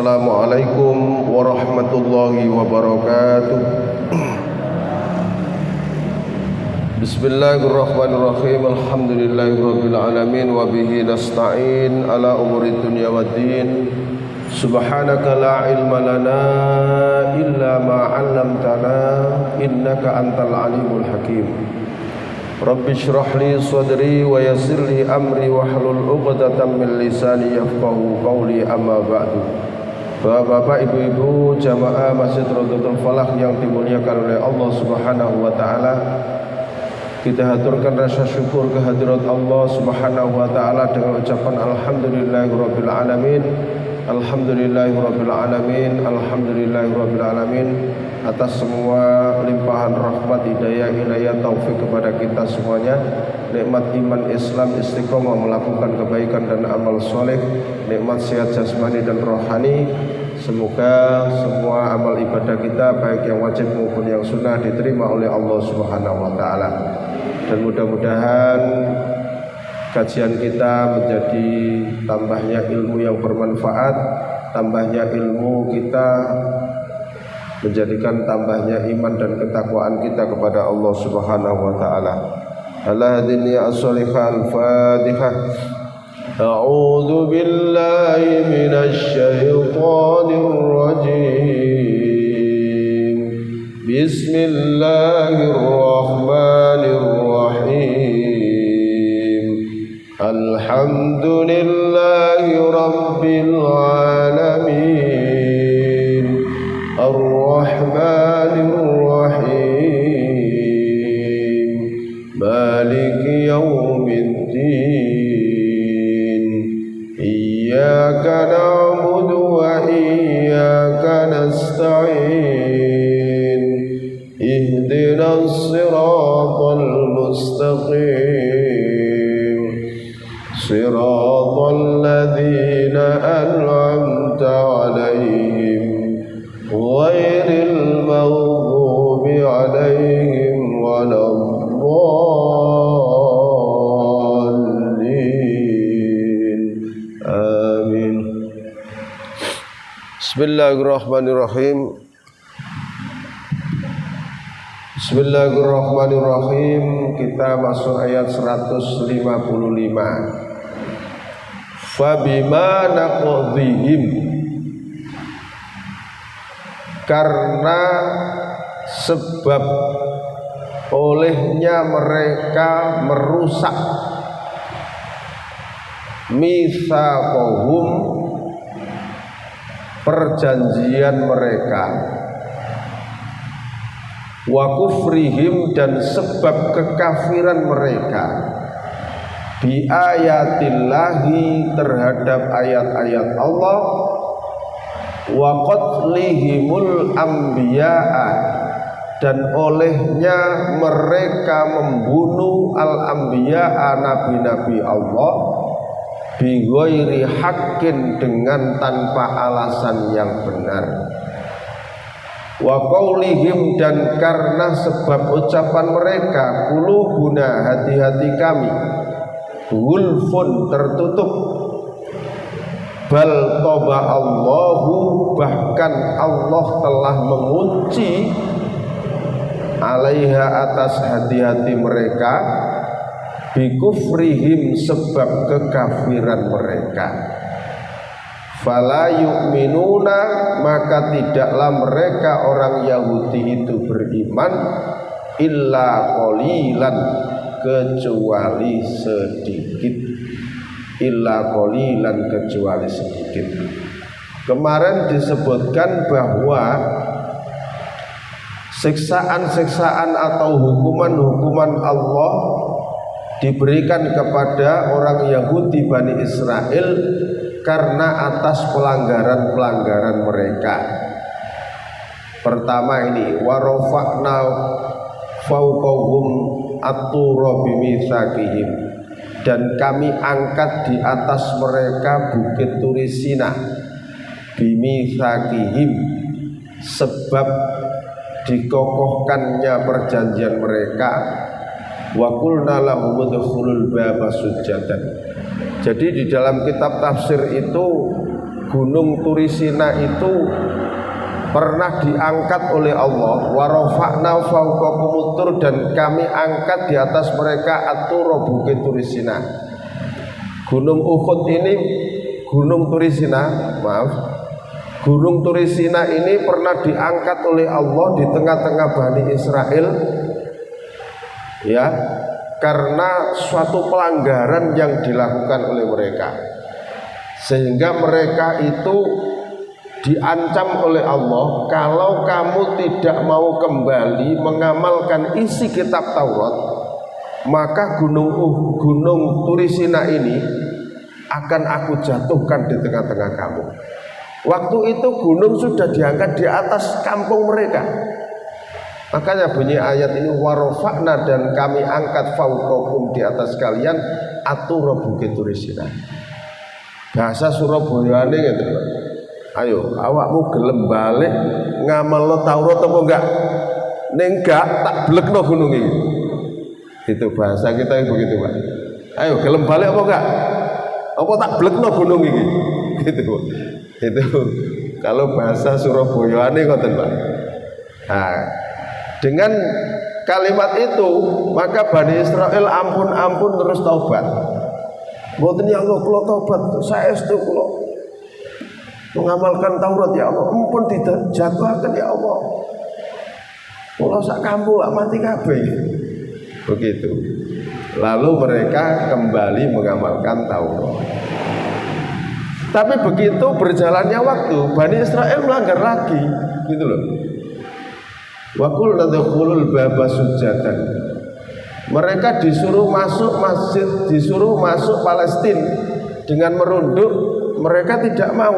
Assalamualaikum warahmatullahi wabarakatuh. Bismillahirrahmanirrahim. Alhamdulillahirabbil alamin wa bihi nasta'in ala umuri dunya waddin. Subhanaka la ilma lana illa ma 'allamtana innaka antal alimul hakim. Rabbi shrah li sadri wa yassir li amri wahlul 'uqdatam min lisani yafqahu qawli, amma ba'du. Bapak, ibu-ibu jamaah Masjid Rodotul Falah yang dimuliakan oleh Allah Subhanahu wa taala, kita haturkan rasa syukur kehadirat Allah Subhanahu wa taala dengan ucapan alhamdulillahirabbil alamin. Alhamdulillahirabbil alamin, alhamdulillahirabbil alamin atas semua limpahan rahmat, hidayah, inayah, taufik kepada kita semuanya, nikmat iman Islam, istiqomah melakukan kebaikan dan amal soleh, nikmat sehat jasmani dan rohani. Semoga semua amal ibadah kita baik yang wajib maupun yang sunnah diterima oleh Allah Subhanahu wa taala. Dan mudah-mudahan kajian kita menjadi tambahnya ilmu yang bermanfaat, tambahnya ilmu kita menjadikan tambahnya iman dan ketakwaan kita kepada Allah Subhanahu wa taala. Al-hadin ya as-salihah al-fatihah. A'udzu billahi minasy syaithanir rajim. Bismillahirrahmanirrahim. Alhamdulillahi rabbil alamin. Ar-Rahmanir Rahim. Maliki yaumiddin. Iyyaka na'budu wa iyyaka nasta'in. Ihdinas siratal mustaqim. Siratal ladzina an'amta 'alaihim ghairil maghdubi 'alaihim waladdallin. Amin. Bismillahirrahmanirrahim. Bismillahirrahmanirrahim. Kita masuk ayat 155. Fabima naqdhihim, karena sebab olehnya mereka merusak mitsaqahum, perjanjian mereka, wa kufrihim, dan sebab kekafiran mereka, bi ayatillahi, terhadap ayat-ayat Allah, wa qatlihimul anbiya'a, dan olehnya mereka membunuh al-anbiya'a, nabi-nabi Allah, bi ghairi haqqin, dengan tanpa alasan yang benar, wa qaulihim, dan karena sebab ucapan mereka, qulubuna, hati-hati kami, gulfun, tertutup, bal toba Allahu, bahkan Allah telah mengunci, alaiha, atas hati-hati mereka, bikufrihim, sebab kekafiran mereka. Fala yu'minuna, maka tidaklah mereka orang Yahudi itu beriman, illa qalilan, kecuali sedikit. Illa qalilan, kecuali sedikit. Kemarin disebutkan bahwa siksaan-siksaan atau hukuman-hukuman Allah diberikan kepada orang Yahudi Bani Israel karena atas pelanggaran-pelanggaran mereka. Pertama ini, warofa'na fauqahum at-tura bimitsaqihim, dan kami angkat di atas mereka bukit Turisina, bimitsaqihim, sebab dikokohkannya perjanjian mereka, wa qulna lahum udkhulul baba sujadan. Jadi di dalam kitab tafsir itu Gunung Turisina itu pernah diangkat oleh Allah, wa rafa'na fawqakumut tur, dan kami angkat di atas mereka at-tur bukit Turisina. Gunung Uhud ini, Gunung Turisina, maaf, Gunung Turisina ini pernah diangkat oleh Allah di tengah-tengah Bani Israel, ya, karena suatu pelanggaran yang dilakukan oleh mereka, sehingga mereka itu diancam oleh Allah, kalau kamu tidak mau kembali mengamalkan isi kitab Taurat, maka gunung Turisina ini akan aku jatuhkan di tengah-tengah kamu. Waktu itu gunung sudah diangkat di atas kampung mereka. Makanya bunyi ayat ini, warofakna, dan kami angkat fauqakum, di atas kalian, atur bukit Turisina. Bahasa Surabayane gitu. Ayo, awakmu gelem balik ngamalno Taurat apa enggak? Ning enggak, tak blekno gunung iki. Itu bahasa kita yang begitu, Pak. Ayo, gelem balik apa enggak? Apa tak blekno gunung iki? Gitu. Itu kalau bahasa Surabayane ngoten, Pak. Nah, dengan kalimat itu maka Bani Israel ampun terus taubat. Mboten ya Allah, kula taubat, saestu kula mengamalkan Taurat ya Allah, ampun dijatuhkan ya Allah. Kula sak kampung lak mati kabeh. Begitu. Lalu mereka kembali mengamalkan Taurat. Tapi begitu berjalannya waktu, Bani Israel melanggar lagi, gitu loh. Wa qul nadkhulul baba sujatan. Mereka disuruh masuk masjid, disuruh masuk Palestina dengan merunduk, mereka tidak mau.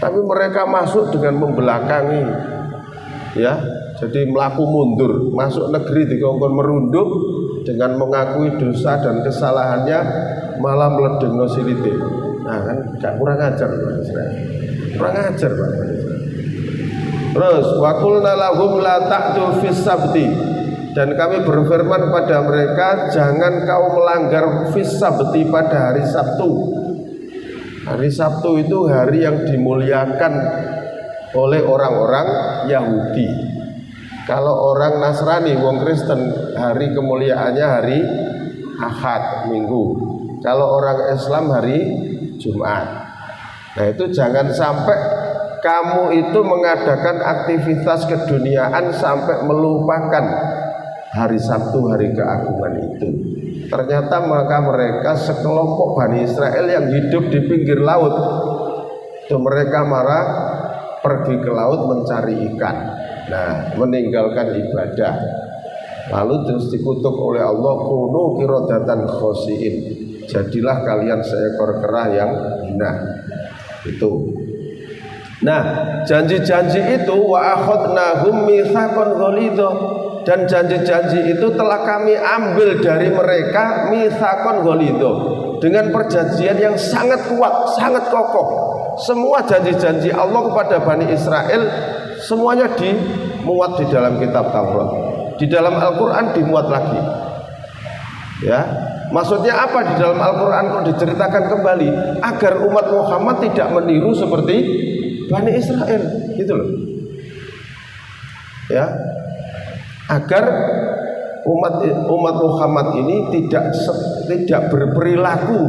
Tapi mereka masuk dengan membelakangi, ya. Jadi melaku mundur, masuk negeri dikongkon merunduk dengan mengakui dosa dan kesalahannya, malah meledengno silite. Nah kan gak kurang ajar Pak Israel. Kurang ajar Pak. Terus wa qulna lahum la ta'tu fis sabti, dan kami berfirman pada mereka, jangan kau melanggar fis sabti, pada hari Sabtu. Hari Sabtu itu hari yang dimuliakan oleh orang-orang Yahudi. Kalau orang Nasrani, wong Kristen, hari kemuliaannya hari Ahad, Minggu. Kalau orang Islam hari Jumat. Nah itu jangan sampai kamu itu mengadakan aktivitas keduniaan sampai melupakan hari Sabtu, hari keagungan itu. Ternyata maka mereka sekelompok Bani Israel yang hidup di pinggir laut itu mereka marah, pergi ke laut mencari ikan. Nah, meninggalkan ibadah. Lalu terus dikutuk oleh Allah, kunu kirodatan khosiin, jadilah kalian seekor kera yang hina. Itu. Nah, janji-janji itu wa akhadnahum mitsaqan ghalidha, dan janji-janji itu telah kami ambil dari mereka mitsaqan ghalidha, dengan perjanjian yang sangat kuat, sangat kokoh. Semua janji-janji Allah kepada Bani Israel semuanya dimuat di dalam kitab Taurat. Di dalam Al-Qur'an dimuat lagi. Ya. Maksudnya apa di dalam Al-Qur'an kok diceritakan kembali agar umat Muhammad tidak meniru seperti Bani Israel, gitu loh. Ya. Agar umat Muhammad ini tidak berperilaku,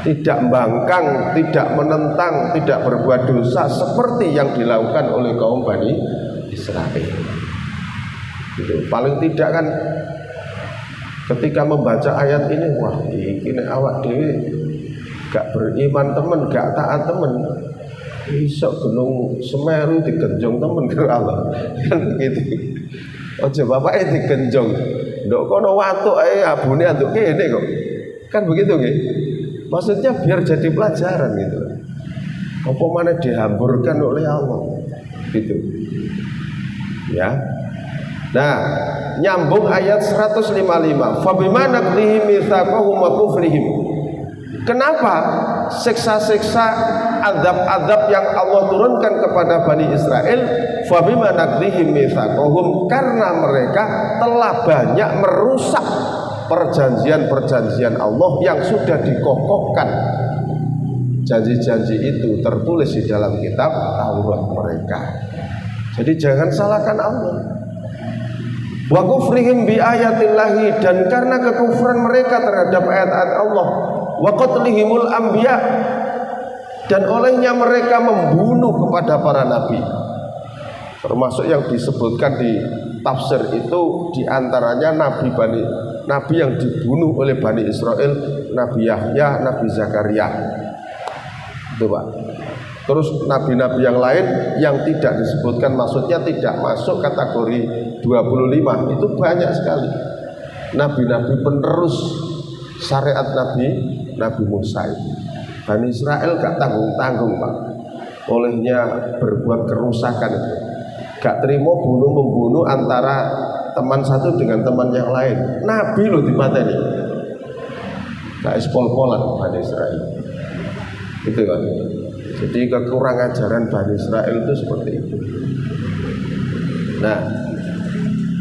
tidak membangkang, tidak menentang, tidak berbuat dosa seperti yang dilakukan oleh kaum Bani Israel. Gitu. Paling tidak kan ketika membaca ayat ini, wah ini awak dewi gak beriman temen, gak taat temen, isok gunung Semeru digenjong temen ke Allah, kan begitu. Ojo bapaknya digenjong, ndok kono watuk ae abune antuk kene kok, kan begitu nggih. Maksudnya biar jadi pelajaran gitu. Apa mana dihamburkan oleh Allah, gitu. Ya. Nah, nyambung ayat 155. Fabima naqdihim mitsaqahum wa kufrihim. Kenapa siksa-siksa azab-azab yang Allah turunkan kepada Bani Israel? Fabima naqdihim mitsaqahum, karena mereka telah banyak merusak perjanjian-perjanjian Allah yang sudah dikokohkan janji-janji itu tertulis di dalam kitab Taurat mereka. Jadi jangan salahkan Allah. Wa kufrihim bi ayatillahi, dan karena kekufuran mereka terhadap ayat-ayat Allah, wa qatlihimul anbiya, dan olehnya mereka membunuh kepada para nabi. Termasuk yang disebutkan di tafsir itu diantaranya nabi yang dibunuh oleh Bani Israel, Nabi Yahya, Nabi Zakaria, itu Pak. Terus nabi-nabi yang lain yang tidak disebutkan, maksudnya tidak masuk kategori 25, itu banyak sekali. Nabi-nabi penerus syariat Nabi Musa itu. Bani Israel gak tanggung-tanggung Pak, olehnya berbuat kerusakan itu. Gak terima membunuh antara teman satu dengan teman yang lain. Nabi loh dipateni. Gak pol-polan Bani Israel. Gitu kan. Jadi kekurangan ajaran Bani Israel itu seperti itu. Nah,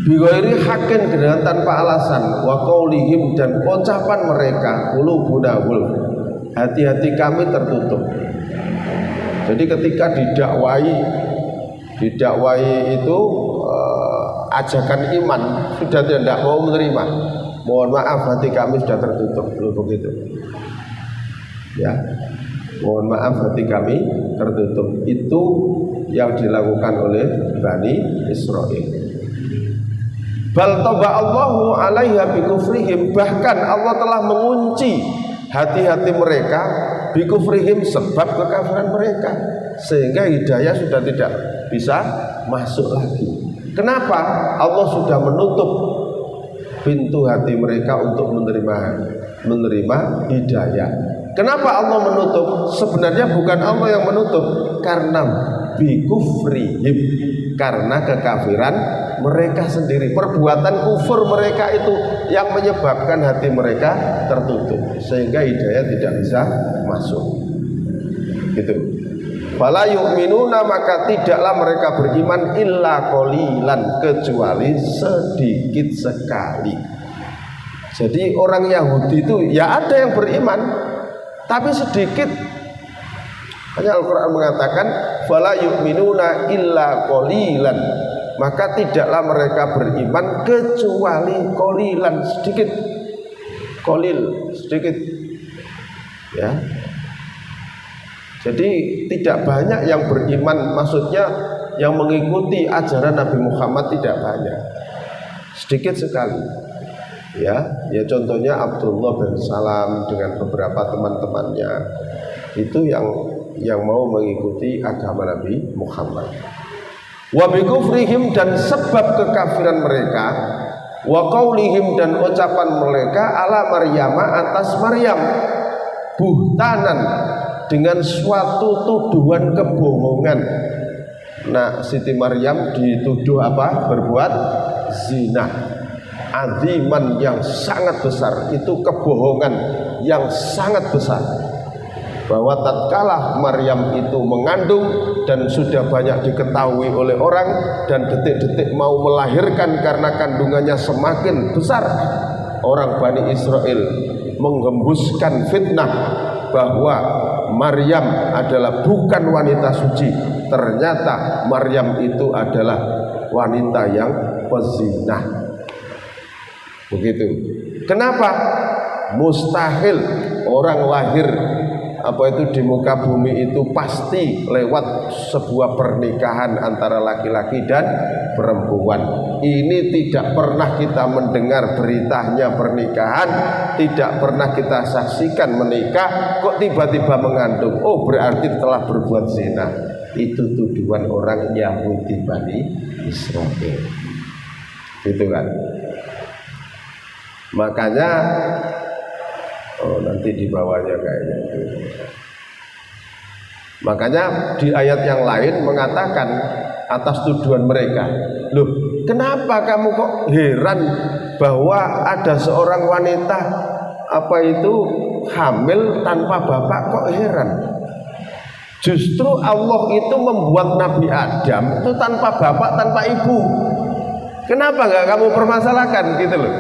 bighairi hakin, dengan tanpa alasan, wa qaulihim, dan ucapan mereka, qulubuna gulf, hati-hati kami tertutup. Jadi ketika didakwai itu ajakan iman, sudah tidak mau menerima. Mohon maaf, hati kami sudah tertutup. Begitu. Ya. Mohon maaf, hati kami tertutup. Itu yang dilakukan oleh Bani Israel. Bal taba Allahu alaiha bikufrihim, bahkan Allah telah mengunci hati-hati mereka bikufrihim, sebab kekafiran mereka, sehingga hidayah sudah tidak bisa masuk lagi. Kenapa? Allah sudah menutup pintu hati mereka untuk menerima hidayah. Kenapa Allah menutup? Sebenarnya bukan Allah yang menutup, karena bikufrihim, karena kekafiran mereka sendiri. Perbuatan kufur mereka itu yang menyebabkan hati mereka tertutup, sehingga hidayah tidak bisa masuk. Gitu. Fala yu'minuna, maka tidaklah mereka beriman illa qalilan, kecuali sedikit sekali. Jadi orang Yahudi itu ya ada yang beriman, tapi sedikit. Hanya Al-Quran mengatakan fala yu'minuna illa qalilan, maka tidaklah mereka beriman kecuali qalilan, sedikit. Qalil, sedikit. Ya. Jadi tidak banyak yang beriman, maksudnya yang mengikuti ajaran Nabi Muhammad tidak banyak, sedikit sekali. Ya contohnya Abdullah bin Salam dengan beberapa teman-temannya itu yang mau mengikuti agama Nabi Muhammad. Wa bikufrihim, dan sebab kekafiran mereka, wa qaulihim, dan ucapan mereka ala Maryama, atas Maryam, buhtanan, dengan suatu tuduhan kebohongan. Nah, Siti Maryam dituduh apa? Berbuat zina. Aziman, yang sangat besar. Itu kebohongan yang sangat besar. Bahwa tatkala Maryam itu mengandung dan sudah banyak diketahui oleh orang, dan detik-detik mau melahirkan karena kandungannya semakin besar, orang Bani Israel menghembuskan fitnah bahwa Maryam adalah bukan wanita suci. Ternyata Maryam itu adalah wanita yang pezina. Begitu. Kenapa? Mustahil orang lahir di muka bumi itu pasti lewat sebuah pernikahan antara laki-laki dan perempuan. Ini tidak pernah kita mendengar beritanya pernikahan, tidak pernah kita saksikan menikah, kok tiba-tiba mengandung. Oh, berarti telah berbuat zina. Itu tuduhan orang Yahudi Bani Israel. Gitu kan? Makanya nanti di bawahnya kayaknya. Makanya di ayat yang lain mengatakan atas tuduhan mereka, loh, kenapa kamu kok heran bahwa ada seorang wanita hamil tanpa bapak, kok heran? Justru Allah itu membuat Nabi Adam itu tanpa bapak, tanpa ibu. Kenapa nggak kamu permasalahkan gitu loh?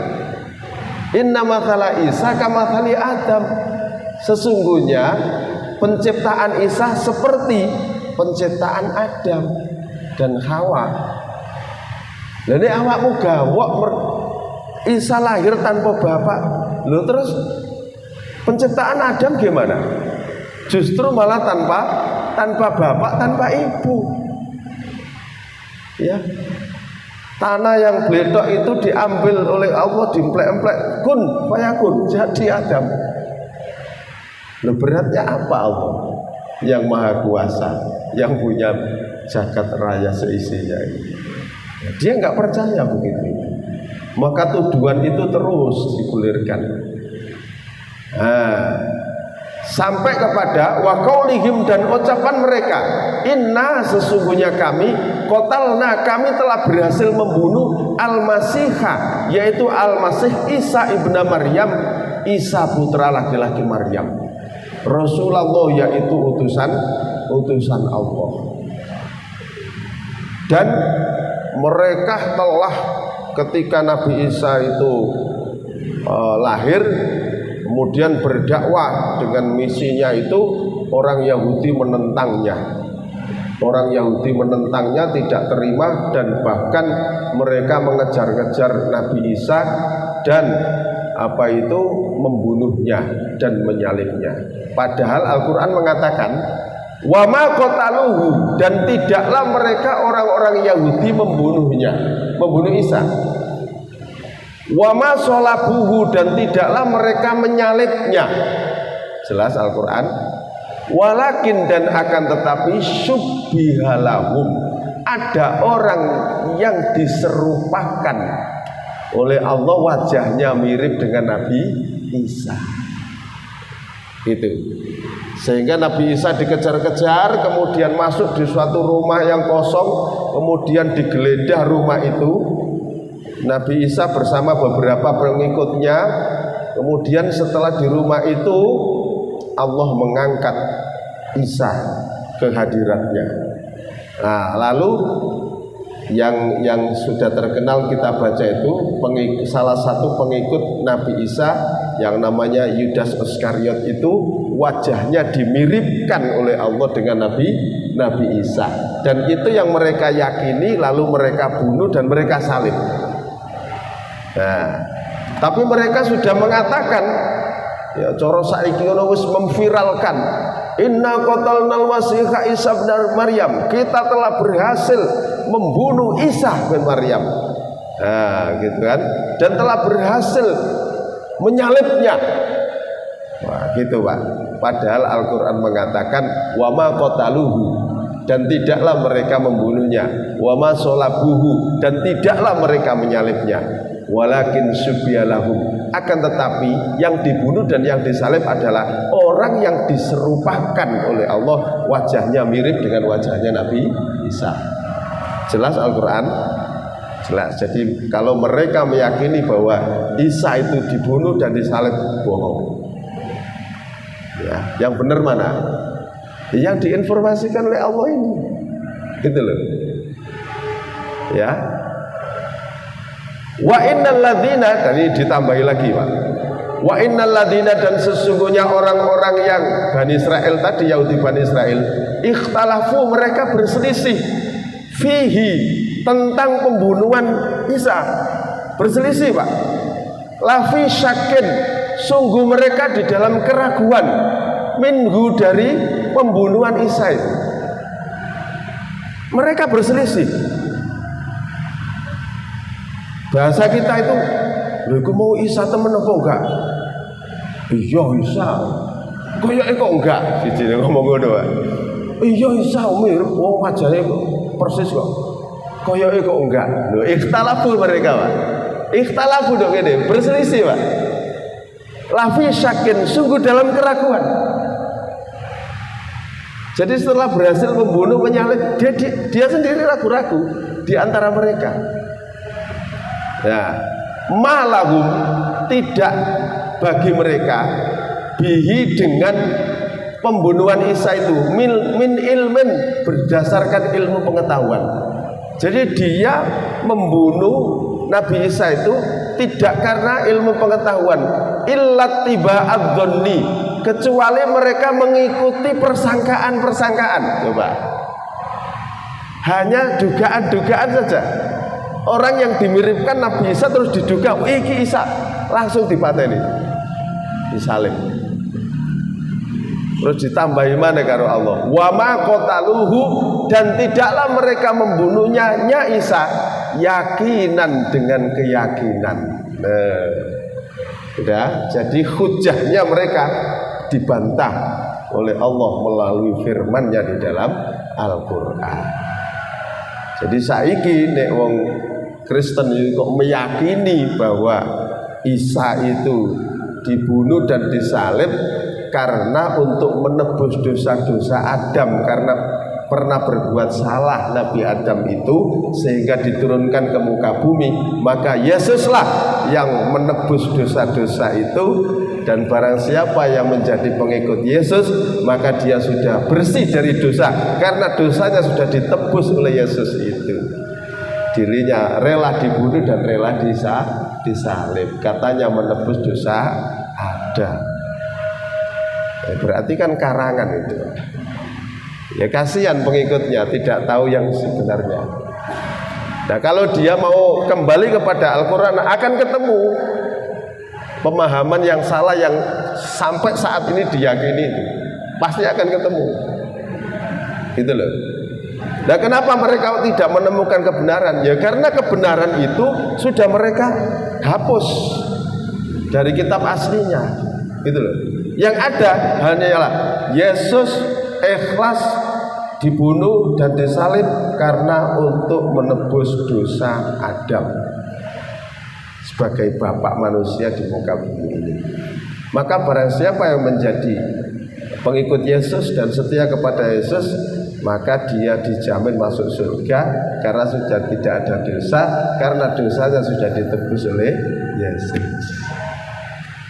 Inna mathala Isa kamathali Adam. Sesungguhnya penciptaan Isa seperti penciptaan Adam dan Hawa. Jadi awakmu gawok Isa lahir tanpa bapak. Loh terus penciptaan Adam gimana? Justru malah tanpa bapak, tanpa ibu. Ya. Tanah yang beletok itu diambil oleh Allah, diemplek-emplek, kun fayakun, jadi Adam. Loh beratnya apa Allah yang maha kuasa, yang punya jagat raya seisinya ini? Dia nggak percaya begitu. Maka tuduhan itu terus digulirkan. Sampai kepada waqaulihim, dan ucapan mereka, inna sesungguhnya kami, qatalna kami telah berhasil membunuh al-Masihha, yaitu al-Masih Isa ibnu Maryam, Isa putra laki-laki Maryam, Rasulullah, yaitu utusan Allah. Dan mereka telah ketika Nabi Isa itu lahir, kemudian berdakwah dengan misinya itu, orang Yahudi menentangnya. Orang Yahudi menentangnya, tidak terima, dan bahkan mereka mengejar-ngejar Nabi Isa dan membunuhnya dan menyalibnya. Padahal Al-Quran mengatakan wa ma qataluhu, dan tidaklah mereka orang-orang Yahudi membunuh Isa. Wa ma sholabuhu, dan tidaklah mereka menyalibnya. Jelas Al-Quran. Walakin, dan akan tetapi, syubbihalahum, ada orang yang diserupakan oleh Allah, wajahnya mirip dengan Nabi Isa. Itu. Sehingga Nabi Isa dikejar-kejar, kemudian masuk di suatu rumah yang kosong, kemudian digeledah rumah itu. Nabi Isa bersama beberapa pengikutnya. Kemudian setelah di rumah itu, Allah mengangkat Isa ke hadiratnya. Nah, lalu yang sudah terkenal kita baca itu, salah satu pengikut Nabi Isa yang namanya Yudas Iskariot itu, wajahnya dimiripkan oleh Allah dengan Nabi Isa. Dan itu yang mereka yakini, lalu mereka bunuh dan mereka salib. Nah, tapi mereka sudah mengatakan, ya cara saiki ngono wis memviralkan, inna qatalnal Masihha Isa bin Maryam, kita telah berhasil membunuh Isa bin Maryam. Nah, gitu kan, dan telah berhasil menyalibnya. Wah, gitu Pak. Padahal Al-Quran mengatakan wa ma qataluhu, dan tidaklah mereka membunuhnya, wa ma sholabuhu, dan tidaklah mereka menyalibnya. Walakin syubbihalahum, akan tetapi yang dibunuh dan yang disalib adalah orang yang diserupakan oleh Allah, wajahnya mirip dengan wajahnya Nabi Isa. Jelas Al-Quran? Jelas. Jadi kalau mereka meyakini bahwa Isa itu dibunuh dan disalib, bohong. Ya, yang benar mana? Yang diinformasikan oleh Allah ini, gitu loh. Ya. Wa innal ladzina, tadi ditambahi lagi Pak. Wa innal ladzina, dan sesungguhnya orang-orang yang Bani Israel tadi, Yahudi Bani Israel, ikhtalafu, mereka berselisih, fihi, tentang pembunuhan Isa. Berselisih Pak. Lafi syakin, sungguh mereka di dalam keraguan, minhu, dari pembunuhan Isa itu. Mereka berselisih. Bahasa kita itu, lho iku mau Isa temen apa enggak? Iya Isa. Kayak kok enggak? Siji ngomong ngono wae. Iya Isa mirip, wong wajahnya kok persis kok. Kayak kok enggak? Lho ikhtalafu mereka, Pak. Ikhtalafu dong ini, berselisih, Pak. Lafi syakin, sungguh dalam keraguan. Jadi setelah berhasil membunuh, menyalib, dia sendiri ragu-ragu di antara mereka. Ya, malahum, tidak bagi mereka, bihi, dengan pembunuhan Isa itu, min ilmin, berdasarkan ilmu pengetahuan. Jadi dia membunuh Nabi Isa itu tidak karena ilmu pengetahuan, illat tiba'adz-dzanni, kecuali mereka mengikuti persangkaan-persangkaan. Coba, hanya dugaan-dugaan saja. Orang yang dimiripkan Nabi Isa terus diduga iki Isa, langsung dipateni, disalib. Terus ditambahi mana karo Allah, wa ma qataluhu, dan tidaklah mereka membunuhnya nya Isa yakinan, dengan keyakinan. Sudah, jadi hujahnya mereka dibantah oleh Allah melalui firman-Nya di dalam Al-Qur'an. Jadi saiki nek wong Kristen itu kok meyakini bahwa Isa itu dibunuh dan disalib karena untuk menebus dosa-dosa Adam, karena pernah berbuat salah Nabi Adam itu sehingga diturunkan ke muka bumi, maka Yesuslah yang menebus dosa-dosa itu. Dan barang siapa yang menjadi pengikut Yesus, maka dia sudah bersih dari dosa, karena dosanya sudah ditebus oleh Yesus itu. Dirinya rela dibunuh dan rela disalib, katanya menebus dosa Adam. Berarti kan karangan itu. Ya kasihan pengikutnya tidak tahu yang sebenarnya. Nah kalau dia mau kembali kepada Al-Quran akan ketemu pemahaman yang salah yang sampai saat ini diyakini itu. Pasti akan ketemu. Gitu loh. Nah kenapa mereka tidak menemukan kebenaran? Ya karena kebenaran itu sudah mereka hapus dari kitab aslinya. Gitu loh. Yang ada hanyalah Yesus ikhlas dibunuh dan disalib karena untuk menebus dosa Adam sebagai bapak manusia di muka bumi ini. Maka barang siapa yang menjadi pengikut Yesus dan setia kepada Yesus, maka dia dijamin masuk surga karena sudah tidak ada dosa, karena dosanya sudah ditebus oleh Yesus.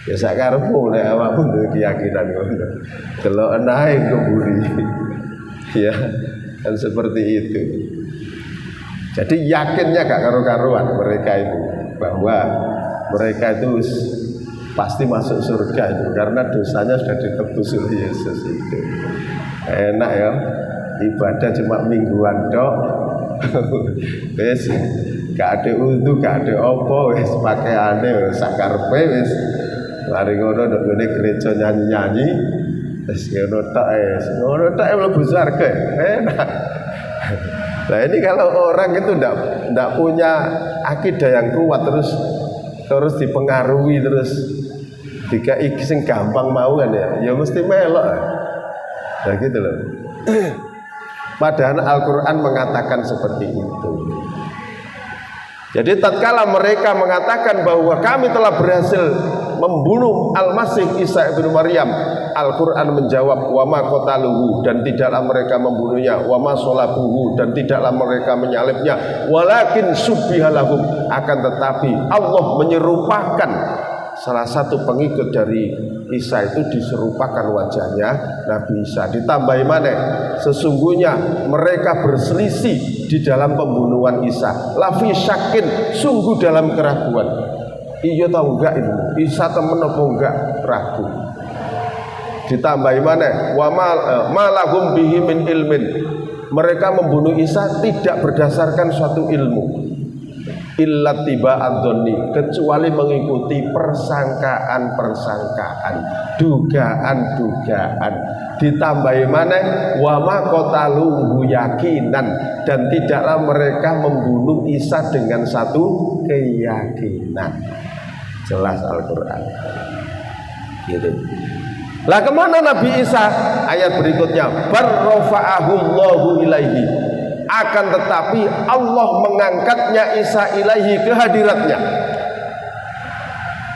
Ya sakarepmu nek awakmu duwe keyakinan ngono. Delok enae keburi. Ya, kan seperti itu. Jadi yakinnya gak karu-karuan mereka itu bahwa mereka itu pasti masuk surga itu karena dosanya sudah ditebus oleh Yesus itu. Enak ya, ibadah cuma mingguan tok. Wis gak ada wudu, gak ada apa, wis pakaiane sakarepe wis. Lari ngono ndok ngene gereja nyanyi-nyanyi. Wis ngono tok mlebu surga. Enak. Nah ini kalau orang itu ndak punya akidah yang kuat terus dipengaruhi terus jika iki sing gampang mau kan ya mesti melok. Nah gitu loh. Padahal Al-Quran mengatakan seperti itu. Jadi tatkala mereka mengatakan bahwa kami telah berhasil membunuh Al-Masih Isa ibnu Maryam, Al-Quran menjawab wa ma qataluhu, dan tidaklah mereka membunuhnya, wa ma sholabuhu, dan tidaklah mereka menyalibnya, walakin subbihalahum, akan tetapi Allah menyerupakan salah satu pengikut dari Isa itu diserupakan wajahnya Nabi Isa. Ditambahi mana? Sesungguhnya mereka berselisih di dalam pembunuhan Isa. Lafi syakin, sungguh dalam keraguan. Iya tahu enggak itu? Isa temen apa enggak? Ragu. Ditambahi mana? Wa malahum bihi min ilmin. Mereka membunuh Isa tidak berdasarkan suatu ilmu. Illa tiba'adzonni, kecuali mengikuti persangkaan-persangkaan, dugaan-dugaan. Ditambahi mana? Wa ma qataluhu yakinan, dan tidaklah mereka membunuh Isa dengan satu keyakinan. Jelas Al-Quran. Gitu. Lah kemana Nabi Isa? Ayat berikutnya, barrafa'ahullahu ilaihi. Akan tetapi Allah mengangkatnya Isa ilaihi, ke hadiratnya.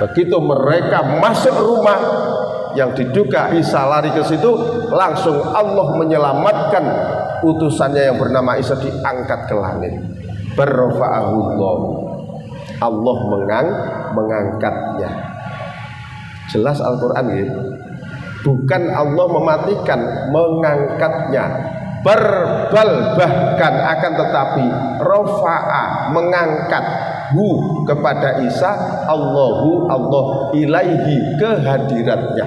Begitu mereka masuk rumah yang diduga Isa lari ke situ, langsung Allah menyelamatkan utusannya yang bernama Isa, diangkat ke langit. Barrafa'ahullah, Allah mengangkatnya. Jelas Al-Quran gitu. Bukan Allah mematikan, mengangkatnya. Berbal bahkan akan tetapi rofa'a, mengangkat hu kepada Isa, Allah ilaihi, ke hadiratnya.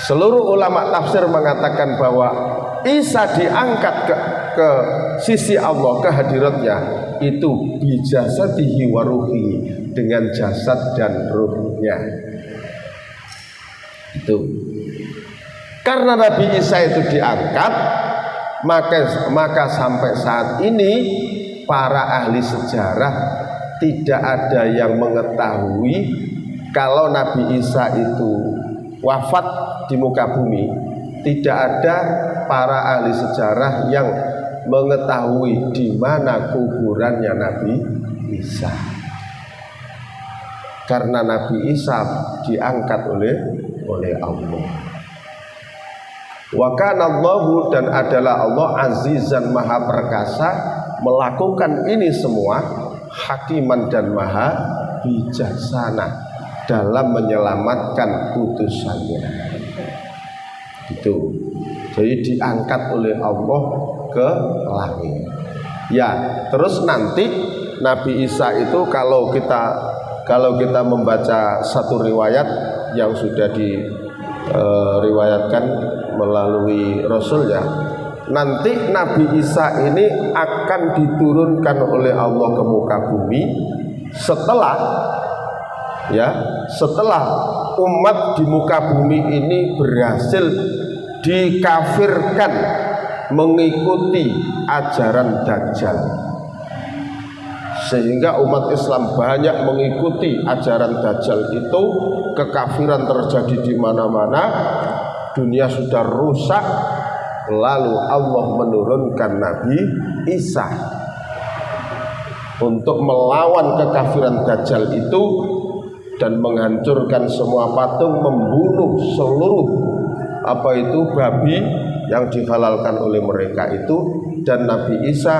Seluruh ulama tafsir mengatakan bahwa Isa diangkat ke sisi Allah, ke hadiratnya itu bijasadihi wa ruhi, dengan jasad dan ruhnya. Itu karena Nabi Isa itu diangkat, maka sampai saat ini para ahli sejarah tidak ada yang mengetahui kalau Nabi Isa itu wafat di muka bumi. Tidak ada para ahli sejarah yang mengetahui di mana kuburannya Nabi Isa. Karena Nabi Isa diangkat oleh Allah. Wa kana Allahu, dan adalah Allah azizan maha perkasa melakukan ini semua, hakiman dan maha bijaksana dalam menyelamatkan putusannya. Itu jadi diangkat oleh Allah ke langit. Ya, terus nanti Nabi Isa itu kalau kita membaca satu riwayat yang sudah diriwayatkan melalui Rasulnya, nanti Nabi Isa ini akan diturunkan oleh Allah ke muka bumi setelah umat di muka bumi ini berhasil dikafirkan mengikuti ajaran Dajjal, sehingga umat Islam banyak mengikuti ajaran Dajjal itu. Kekafiran terjadi di mana-mana, dunia sudah rusak, lalu Allah menurunkan Nabi Isa untuk melawan kekafiran Dajjal itu dan menghancurkan semua patung, membunuh seluruh babi yang dihalalkan oleh mereka itu, dan Nabi Isa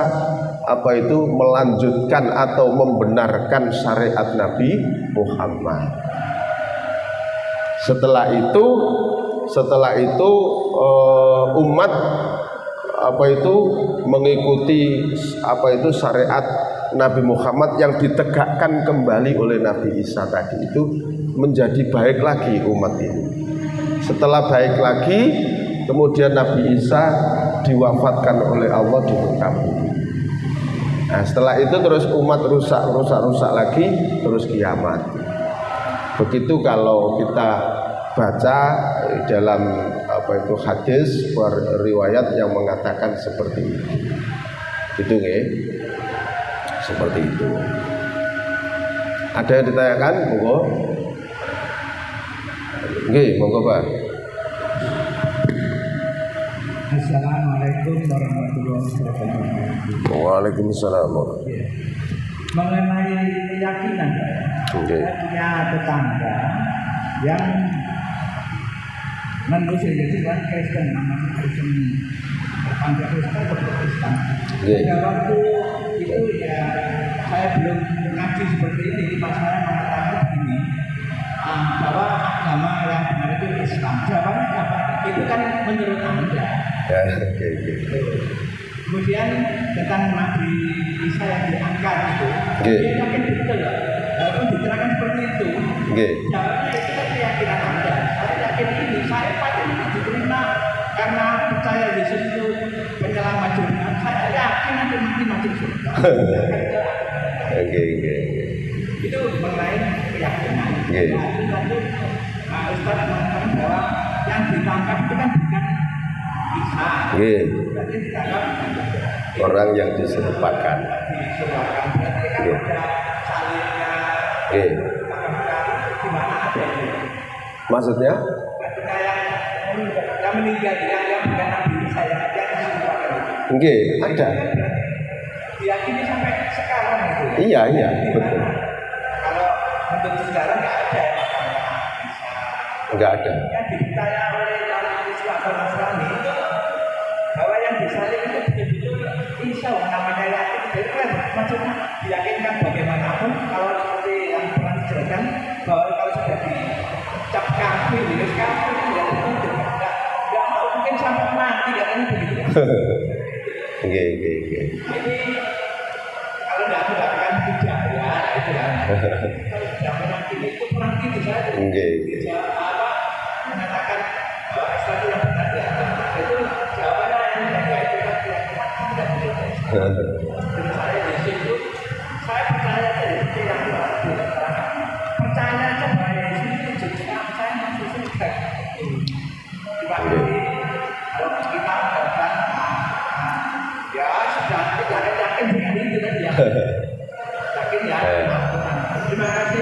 melanjutkan atau membenarkan syariat Nabi Muhammad. Setelah itu umat mengikuti syariat Nabi Muhammad yang ditegakkan kembali oleh Nabi Isa tadi itu, menjadi baik lagi umat ini. Setelah baik lagi, kemudian Nabi Isa diwafatkan oleh Allah di muka bumi. Nah, setelah itu terus umat rusak lagi, terus kiamat. Begitu kalau kita baca dalam hadis riwayat yang mengatakan seperti itu. Gitu nggih. Seperti itu. Ada yang ditanyakan? Monggo. Nggih, monggo Pak. Assalamualaikum warahmatullahi wabarakatuh. Waalaikumsalam. Mengenai keyakinan, saya punya tetangga yang menurut Islam Kristen, namanya Kristen Pancasila Protestan. Pada waktu itu ya saya belum ngaji seperti ini, pas saya mengatakan begini, bahwa agama yang benar itu Islam. Jawabannya apa? Itu kan menurut Anda. Ya, oke. Kemudian tentang Nabi Isa yang diangkat itu, dia yakin betul lah. Walaupun diterangkan seperti itu, jawabannya itu kan keyakinan Anda. Saya yakin ini, saya pasti ini diterima karena percaya Yesus itu penyelamat dunia. Saya yakin nanti masuk surga. Oke. Itu mengenai keyakinan. Lalu Ustaz mengatakan bahwa yang ditangkap itu kan bukan Isa. Berarti ditangkap orang yang diserupakan. Berarti kan ada salibnya. Gimana ada ini? Maksudnya? Maksudnya yang meninggal, yang bukan Nabi Isa, yang diserupakan. Ada. Diyakini sampai sekarang itu. Iya, betul. Kalau menurut sejarah nggak ada yang namanya Isa. Nggak ada. Yang dipercaya oleh Islam atau Nasrani itu bahwa yang disalib itu betul-betul Isa, namanya yakin. Jadi kan maksudnya diyakinkan bagaimanapun, kalau seperti yang pernah dijelaskan bahwa kalau sudah dicap kafir, jadi kafir tidak betul, nggak mau mungkin sampai mati katanya begitu. Oke. Ini kalau tidak mendapatkan tidak ya itu kan. Kalau tidak menang itu perang itu saja. Mengatakan bahwa Saya di situ, saya percaya seperti yang percaya aja bahwa Yesus itu juga saya masih suka. Dibanding kalau kita datang, ya sudah kita yakin dengan itu tadi ya. Yakin ya. Terima kasih.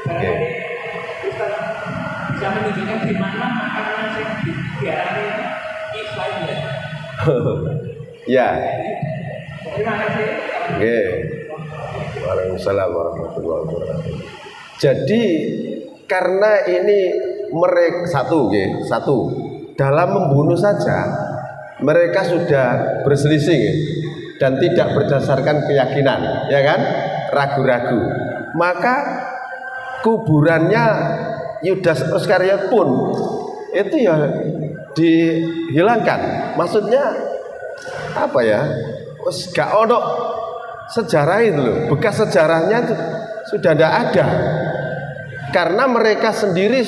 Oke. Ustaz bisa menunjukkan di mana makanan yang diarani Islam ya. Ya. Terima kasih. Oke. Waalaikumsalam warahmatullahi wabarakatuh. Jadi karena ini mereka satu dalam membunuh saja mereka sudah berselisih dan tidak berdasarkan keyakinan, ya kan? Ragu-ragu. Maka kuburannya Yudas Iskariot pun itu ya dihilangkan. Maksudnya apa ya? Gak ono sejarah itu loh. Bekas sejarahnya sudah tidak ada. Karena mereka sendiri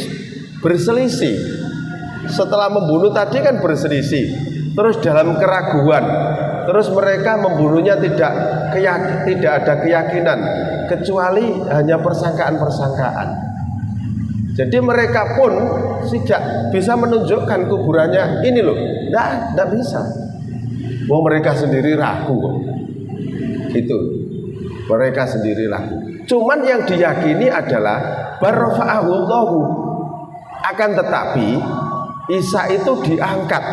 berselisih. Setelah membunuh tadi kan berselisih. Terus dalam keraguan, terus mereka membunuhnya tidak ada keyakinan kecuali hanya persangkaan-persangkaan. Jadi mereka pun tidak bisa menunjukkan kuburannya ini loh, tidak bisa. Wong mereka sendiri ragu kok. Itu mereka sendiri ragu. Cuman yang diyakini adalah barrafa'ahullahu. Akan tetapi Isa itu diangkat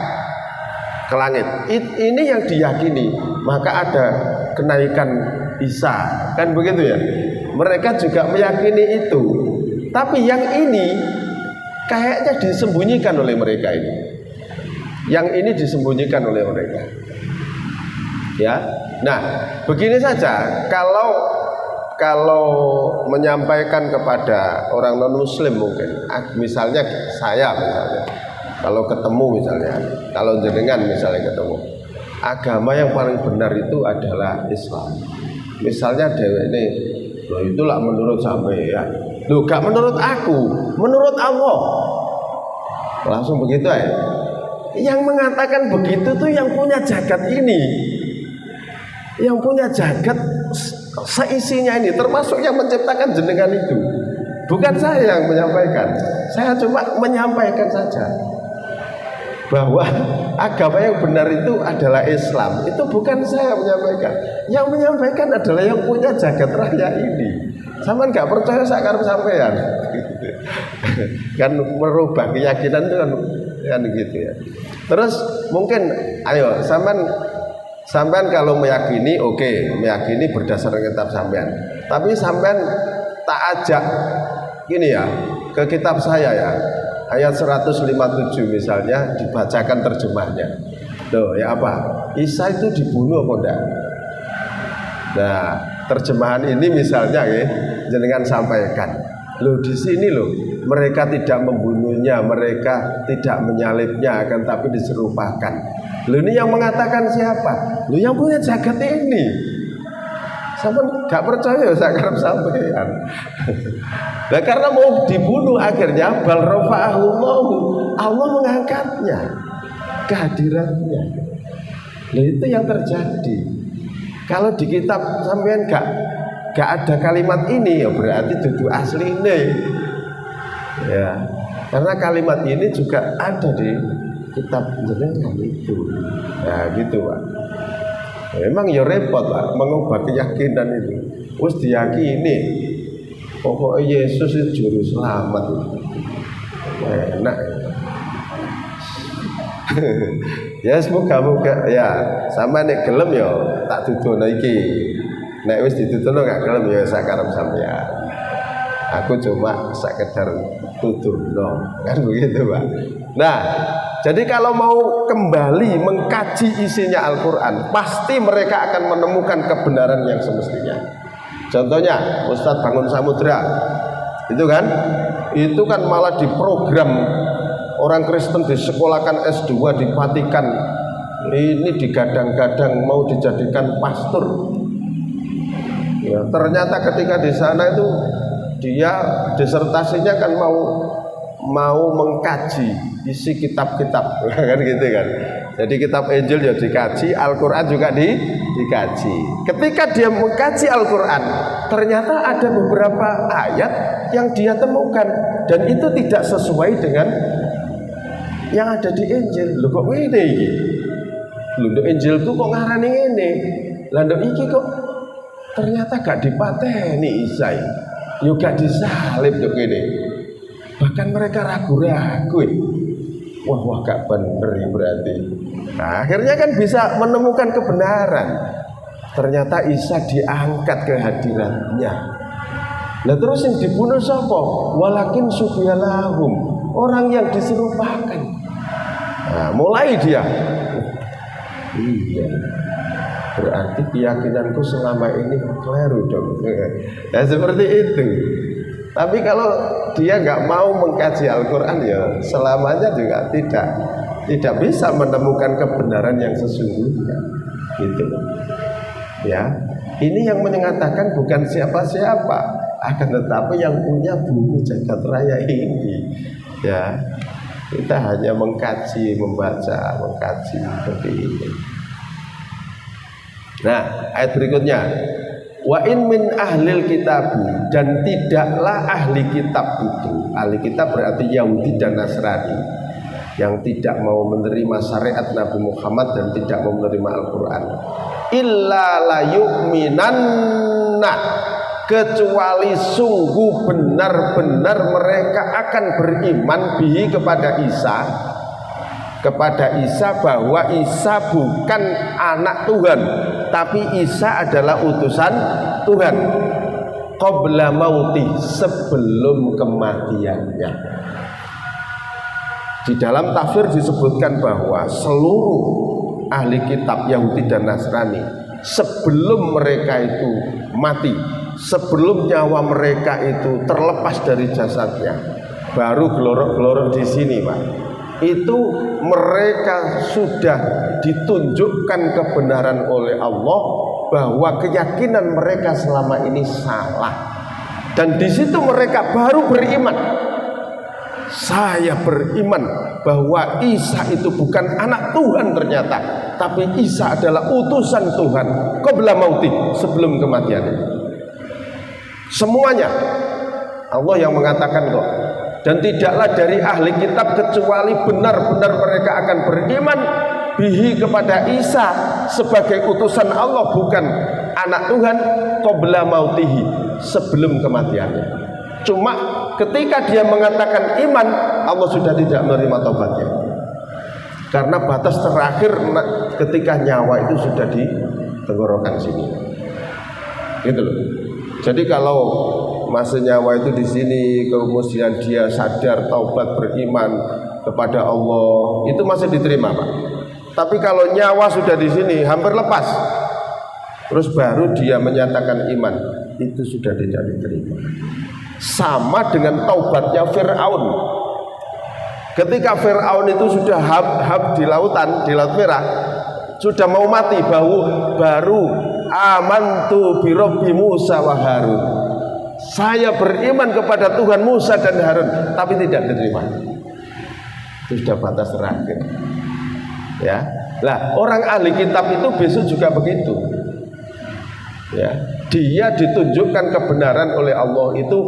ke langit. Ini yang diyakini. Maka ada kenaikan Isa, kan begitu ya. Mereka juga meyakini itu. Tapi yang ini kayaknya disembunyikan oleh mereka ini. Yang ini disembunyikan oleh mereka. Ya. Nah, begini saja, kalau menyampaikan kepada orang non muslim mungkin, misalnya saya kalau ketemu misalnya, kalau jenengan misalnya ketemu, agama yang paling benar itu adalah Islam. Misalnya dewek ini, loh itulah menurut sampean. Loh gak menurut aku, menurut Allah. Langsung begitu ya. Yang mengatakan begitu tuh yang punya jagat ini. Yang punya jagat seisinya ini, termasuk yang menciptakan jenengan itu. Bukan saya yang menyampaikan. Saya cuma menyampaikan saja bahwa agama yang benar itu adalah Islam. Itu bukan saya menyampaikan. Yang menyampaikan adalah yang punya jagat raya ini. Sampean nggak percaya saya akan sampean. Kan merubah keyakinan itu kan gitu ya. Terus mungkin ayo sampean kalau meyakini meyakini berdasarkan kitab sampean. Tapi sampean tak ajak gini ya ke kitab saya ya. Ayat 157 misalnya dibacakan terjemahnya. Loh, ya apa? Isa itu dibunuh apa enggak? Nah, terjemahan ini misalnya ya, jenengan sampaikan. Loh, di sini loh, mereka tidak membunuhnya, mereka tidak menyalibnya, akan tapi diserupakan. Loh, ini yang mengatakan siapa? Loh, yang punya jagat ini. Sampai gak percaya saya akan sampaikan. Nah, karena mau dibunuh akhirnya bal rafa'ahullahu, Allah mengangkatnya, kehadirannya. Nah, itu yang terjadi. Kalau di kitab sampean gak ada kalimat ini, ya berarti itu asli ini. Ya, karena kalimat ini juga ada di kitab jenengan itu. Nah, gitu Pak. Memang ya repot Pak, mengubah keyakinan itu. Wis diyakini pokoknya Yesus itu juru selamat. Enak. Ya semoga ya sama nek gelem ya tak tuturno iki. Nek wis dituturno gak gelem ya sak karep sampean. Aku cuma sekedar tuturno, kan begitu Pak. Nah, jadi kalau mau kembali mengkaji isinya Al-Quran, pasti mereka akan menemukan kebenaran yang semestinya. Contohnya Ustadz Bangun Samudra, itu kan malah diprogram orang Kristen disekolahkan S2 di Vatikan. Ini digadang-gadang mau dijadikan pastor. Ya, ternyata ketika di sana itu dia disertasinya kan mau mau mengkaji isi kitab-kitab kan gitu kan. Jadi kitab Injil ya dikaji, Al-Quran juga dikaji. Ketika dia mengkaji Al-Quran, ternyata ada beberapa ayat yang dia temukan dan itu tidak sesuai dengan yang ada di Injil. Loh kok ngene iki? Lho Injil tuh kok ngarani ngene? Lah ndok iki kok ternyata gak dipateni Isa. Yo gak disalib ndok ngene. Bahkan mereka ragu-ragu. Wah gak bener berarti. Nah, akhirnya kan bisa menemukan kebenaran. Ternyata Isa diangkat kehadirannya. Nah terus yang dibunuh siapa? Walakin subiyalahum, orang yang diserupakan. Nah, mulai dia. Iya. Berarti keyakinanku selama ini keliru dong. Nah seperti itu. Tapi kalau dia nggak mau mengkaji Al-Quran ya selamanya juga tidak bisa menemukan kebenaran yang sesungguhnya. Gitu. Ya, ini yang menyatakan bukan siapa-siapa, akan tetapi yang punya bumi jagat raya ini. Ya, kita hanya mengkaji, membaca, mengkaji seperti ini. Nah, ayat berikutnya. Wa in min ahlil kitab, dan tidaklah ahli kitab itu, ahli kitab berarti Yahudi dan Nasrani yang tidak mau menerima syariat Nabi Muhammad dan tidak mau menerima Al-Quran, illa la yu'minanna, kecuali sungguh benar-benar mereka akan beriman bihi kepada Isa bahwa Isa bukan anak Tuhan, tapi Isa adalah utusan Tuhan. Qabla mauti, sebelum kematiannya. Di dalam tafsir disebutkan bahwa seluruh ahli kitab Yahudi dan Nasrani sebelum mereka itu mati, sebelum nyawa mereka itu terlepas dari jasadnya, baru gelorok-gelorok di sini, Pak. Itu mereka sudah ditunjukkan kebenaran oleh Allah bahwa keyakinan mereka selama ini salah, dan di situ mereka baru beriman. Saya beriman bahwa Isa itu bukan anak Tuhan ternyata, tapi Isa adalah utusan Tuhan qabla mauti, sebelum kematian. Semuanya Allah yang mengatakan kok. Dan tidaklah dari ahli kitab kecuali benar-benar mereka akan beriman bihi kepada Isa sebagai utusan Allah, bukan anak Tuhan, qabla mautihi, sebelum kematiannya. Cuma ketika dia mengatakan iman, Allah sudah tidak menerima taubatnya, karena batas terakhir ketika nyawa itu sudah di tenggorokan sini. Gitu loh. Jadi kalau masa nyawa itu di sini, kemudian dia sadar, taubat, beriman kepada Allah, itu masih diterima, Pak. Tapi kalau nyawa sudah di sini, hampir lepas, terus baru dia menyatakan iman, itu sudah tidak diterima. Sama dengan taubatnya Fir'aun. Ketika Fir'aun itu sudah hab di lautan, di Laut Merah, sudah mau mati, baru amantu bi Rabbi Musa wa Harun, saya beriman kepada Tuhan Musa dan Harun, tapi tidak diterima. Itu sudah batas terakhir. Ya, lah orang ahli kitab itu besok juga begitu. Ya, dia ditunjukkan kebenaran oleh Allah itu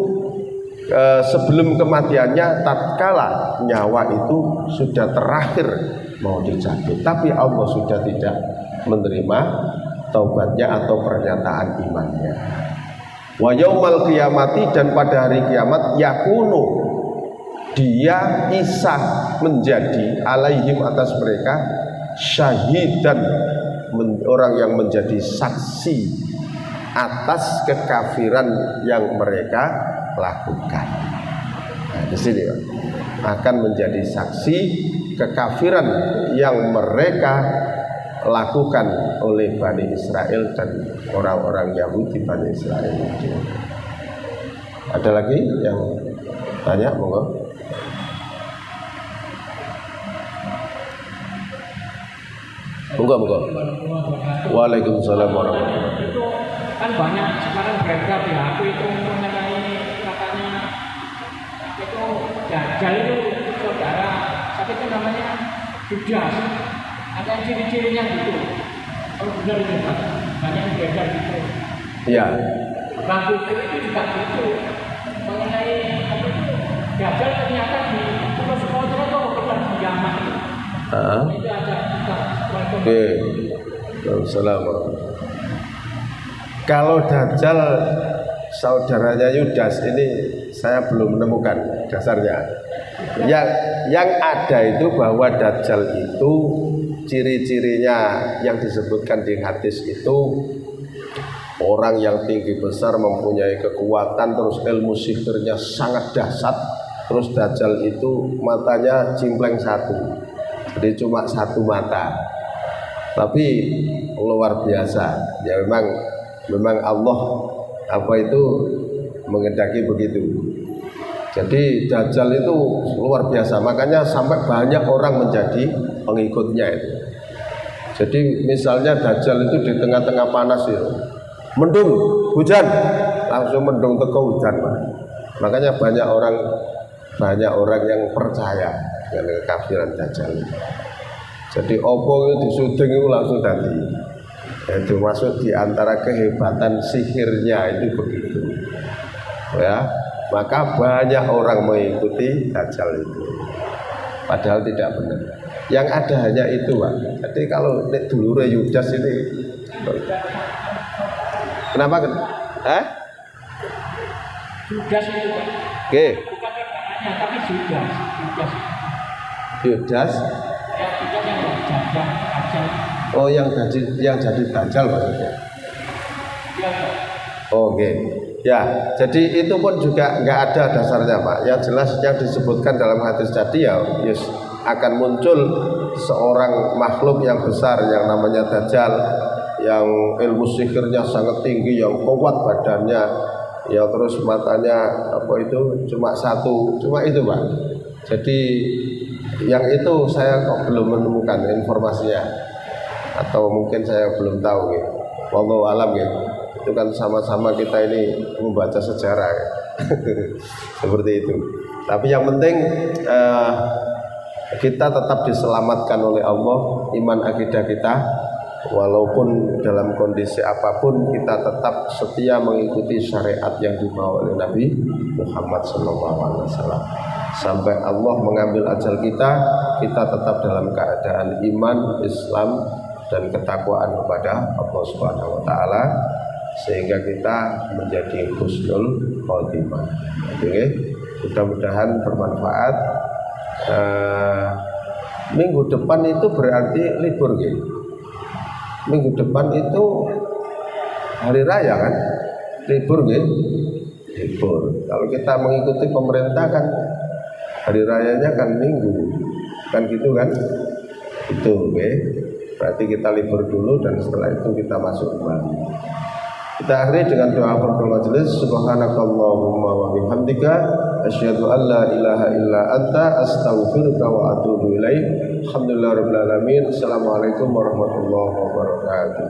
sebelum kematiannya, tatkala nyawa itu sudah terakhir mau dicabut, tapi Allah sudah tidak menerima taubatnya atau pernyataan imannya. Wa yaumal qiyamati, dan pada hari kiamat, yakunu, dia Isa menjadi alaihim, atas mereka, syahidan, orang yang menjadi saksi atas kekafiran yang mereka lakukan. Nah, di sini akan menjadi saksi kekafiran yang mereka lakukan oleh Bani Israel dan orang-orang Yahudi Bani Israel. Ada lagi yang tanya, monggo. Monggo. Waalaikumsalam warahmatullahi wabarakatuh. Itu kan banyak sekarang beredar di HP itu mengenai katanya itu Dajjal itu saudara, tapi itu namanya Judas. Ada ciri-cirinya gitu. Kalau benar itu banyak yang beredar gitu. Iya. Bang Fikri itu juga gitu. Mengenai apa itu? Dajjal ternyata di sekolah kok benar di Yaman. Itu ada kita. Oke. Assalamualaikum. Kalau Dajjal saudaranya Yudas ini saya belum menemukan dasarnya. Yang ada itu bahwa Dajjal itu ciri-cirinya yang disebutkan di hadis itu orang yang tinggi besar, mempunyai kekuatan, terus ilmu sihirnya sangat dahsyat. Terus Dajjal itu matanya cimpleng satu, jadi cuma satu mata, tapi luar biasa. Ya memang Allah mengendaki begitu. Jadi Dajjal itu luar biasa, makanya sampai banyak orang menjadi pengikutnya itu. Jadi misalnya Dajjal itu di tengah-tengah panas itu, mendung, hujan, langsung mendung teko hujan, Pak. Makanya banyak orang yang percaya dengan kekafiran Dajjal. Jadi opo itu disuding itu langsung tadi. Itu masuk di antara kehebatan sihirnya itu begitu. Ya, maka banyak orang mengikuti Dajjal itu. Padahal tidak benar. Yang ada hanya itu, Pak. Jadi kalau dulure Yudas ini kenapa? Judas itu, Pak. Oke. Bukan namanya, tapi Judas. Yudas. Ya, itu yang berjaga Dajjal. Oh, yang jadi Dajjal maksudnya. Ya, Oke. Ya, jadi itu pun juga nggak ada dasarnya, Pak. Yang jelas yang disebutkan dalam hadis tadi ya, akan muncul seorang makhluk yang besar yang namanya Dajjal, yang ilmu sihirnya sangat tinggi, yang kuat badannya, ya terus matanya cuma satu, cuma itu, Pak. Jadi yang itu saya kok belum menemukan informasinya, atau mungkin saya belum tahu gitu. Wallahu alam gitu. Itu kan sama-sama kita ini membaca sejarah ya. Seperti itu. Tapi yang penting kita tetap diselamatkan oleh Allah, iman akidah kita, walaupun dalam kondisi apapun kita tetap setia mengikuti syariat yang dibawa oleh Nabi Muhammad SAW. Sampai Allah mengambil ajal kita tetap dalam keadaan iman, Islam, dan ketakwaan kepada Allah Subhanahu wa taala, sehingga kita menjadi husnul khotimah. Oke, mudah-mudahan bermanfaat. Minggu depan itu berarti libur gitu. Minggu depan itu hari raya kan, libur gitu. Libur. Kalau kita mengikuti pemerintah kan hari rayanya kan minggu, kan gitu kan? Itu, oke. Berarti kita libur dulu dan setelah itu kita masuk kembali. Kita akhiri dengan doa kafaratul majelis. Subhanakallahumma wa bihamdika asyhadu an la ilaha illa anta astaghfiruka wa atubu ilaik. Alhamdulillahirabbil alamin. Assalamualaikum warahmatullahi wabarakatuh.